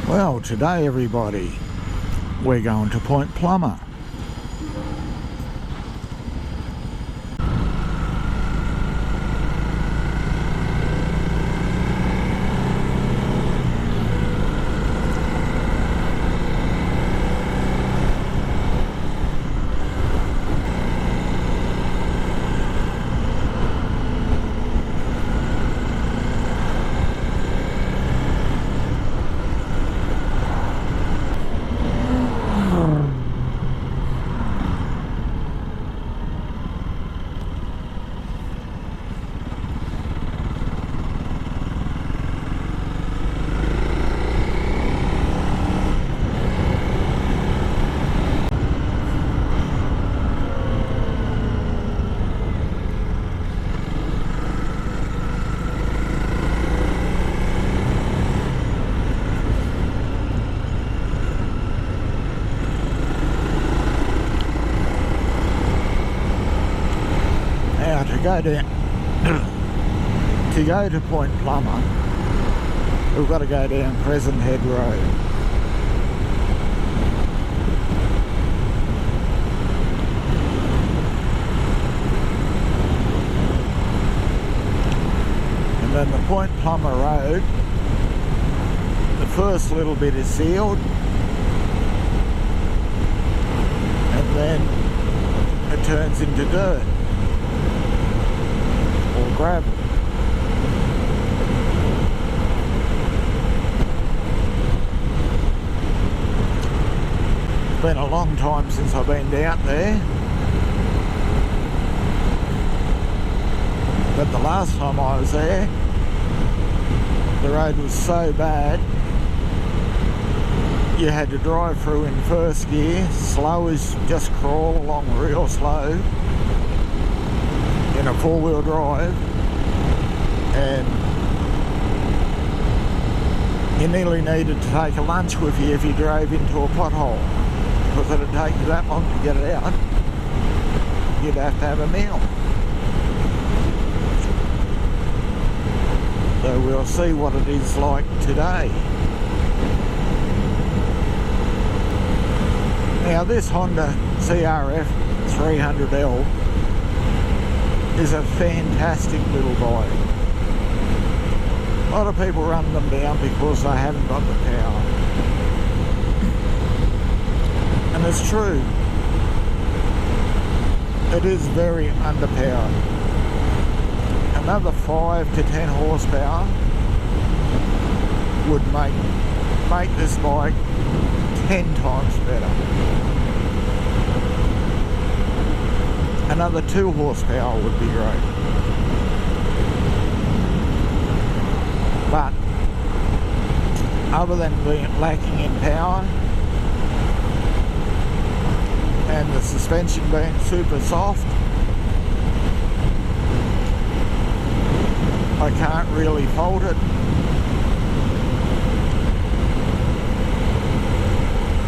Well, today everybody, we're going to Point Plumber. To go to Point Plumber, we've got to go down Crescent Head Road. And then the Point Plumber Road, the first little bit is sealed, and then it turns into dirt or gravel. It's been a long time since I've been down there, but the last time I was there, the road was so bad you had to drive through in first gear, slow as just crawl along real slow in a four-wheel drive, and you nearly needed to take a lunch with you if you drove into a pothole, because it'd take you that long to get it out. You'd have to have a meal. So we'll see what it is like today. Now this Honda CRF 300L is a fantastic little bike. A lot of people run them down because they haven't got the power. And it's true. It is very underpowered. Another 5 to 10 horsepower would make this bike 10 times better. Another 2 horsepower would be great. But other than being lacking in power and the suspension being super soft, I can't really fault it.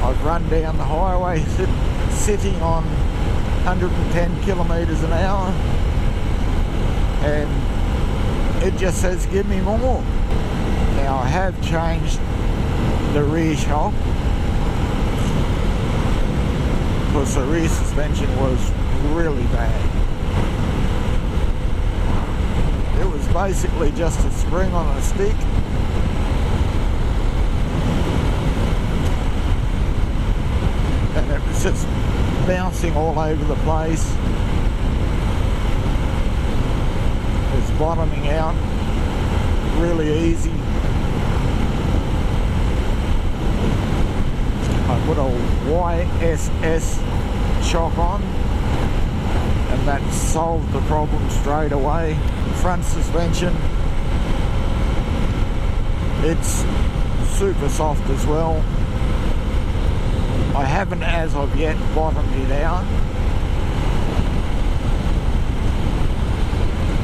I've run down the highway sitting on 110 kilometres an hour, and it just says give me more. Now I have changed the rear shock because the rear suspension was really bad. It was basically just a spring on a stick, and it was just bouncing all over the place. It was bottoming out really easy. I put a YSS shock on, and that solved the problem straight away. Front suspension, it's super soft as well. I haven't as of yet bottomed it out,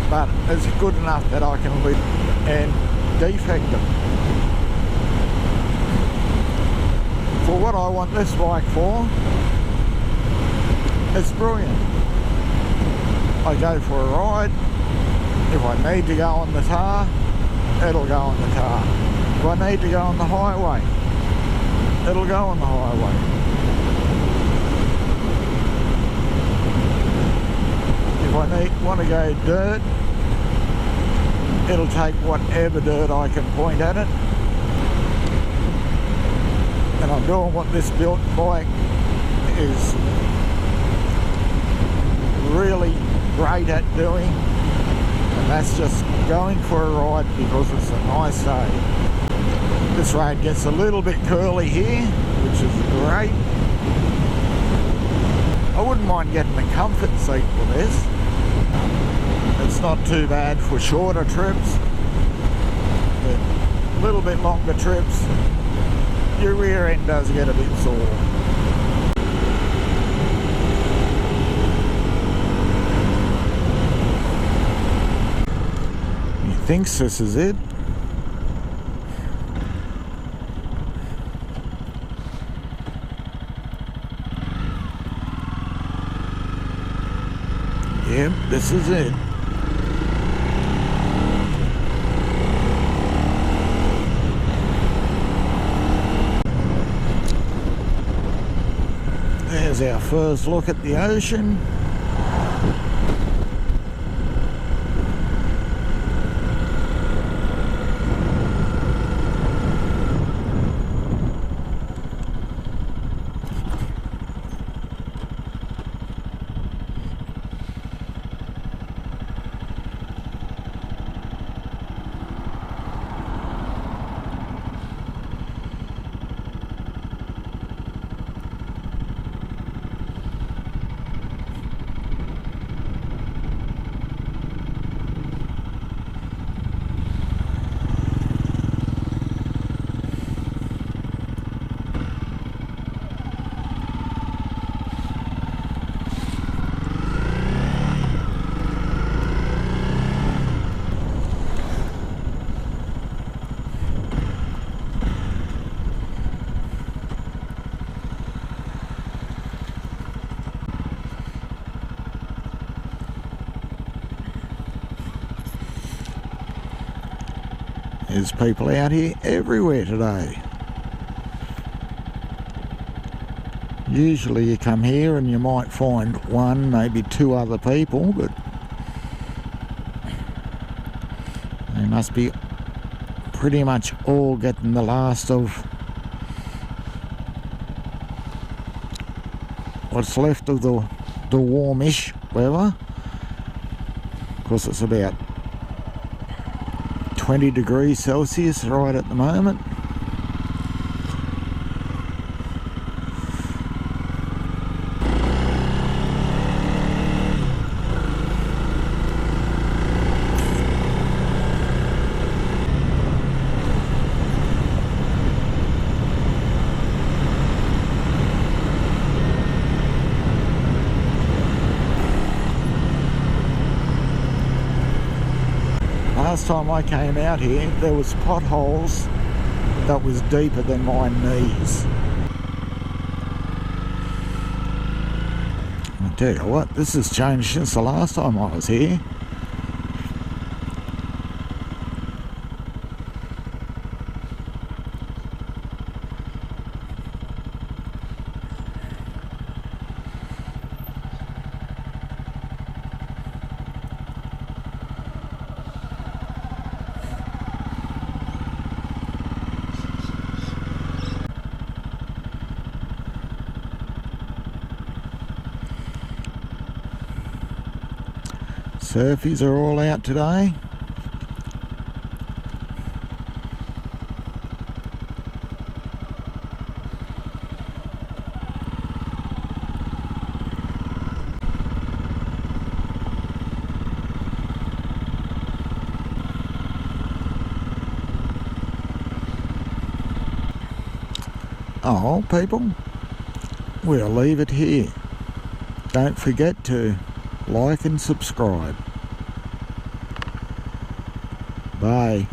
but it's good enough that I can live and defect them. For what I want this bike for, it's brilliant. I go for a ride. If I need to go on the tar, it'll go on the tar. If I need to go on the highway, it'll go on the highway. If I want to go dirt, it'll take whatever dirt I can point at it. And I'm doing what this built bike is really great at doing, and that's just going for a ride because it's a nice day. This road gets a little bit curly here, which is great. I wouldn't mind getting the comfort seat for this. It's not too bad for shorter trips, but a little bit longer trips, your rear end does get a bit sore. He thinks this is it. Yep, this is it. There's our first look at the ocean. There's people out here everywhere today. Usually you come here and you might find one, maybe two other people, but they must be pretty much all getting the last of what's left of the warmish weather. Of course, it's about 20 degrees Celsius right at the moment. Last time I came out here, there was potholes that was deeper than my knees. I tell you what, this has changed since the last time I was here. Surfies are all out today. Oh, people, we'll leave it here. Don't forget to like and subscribe. Bye.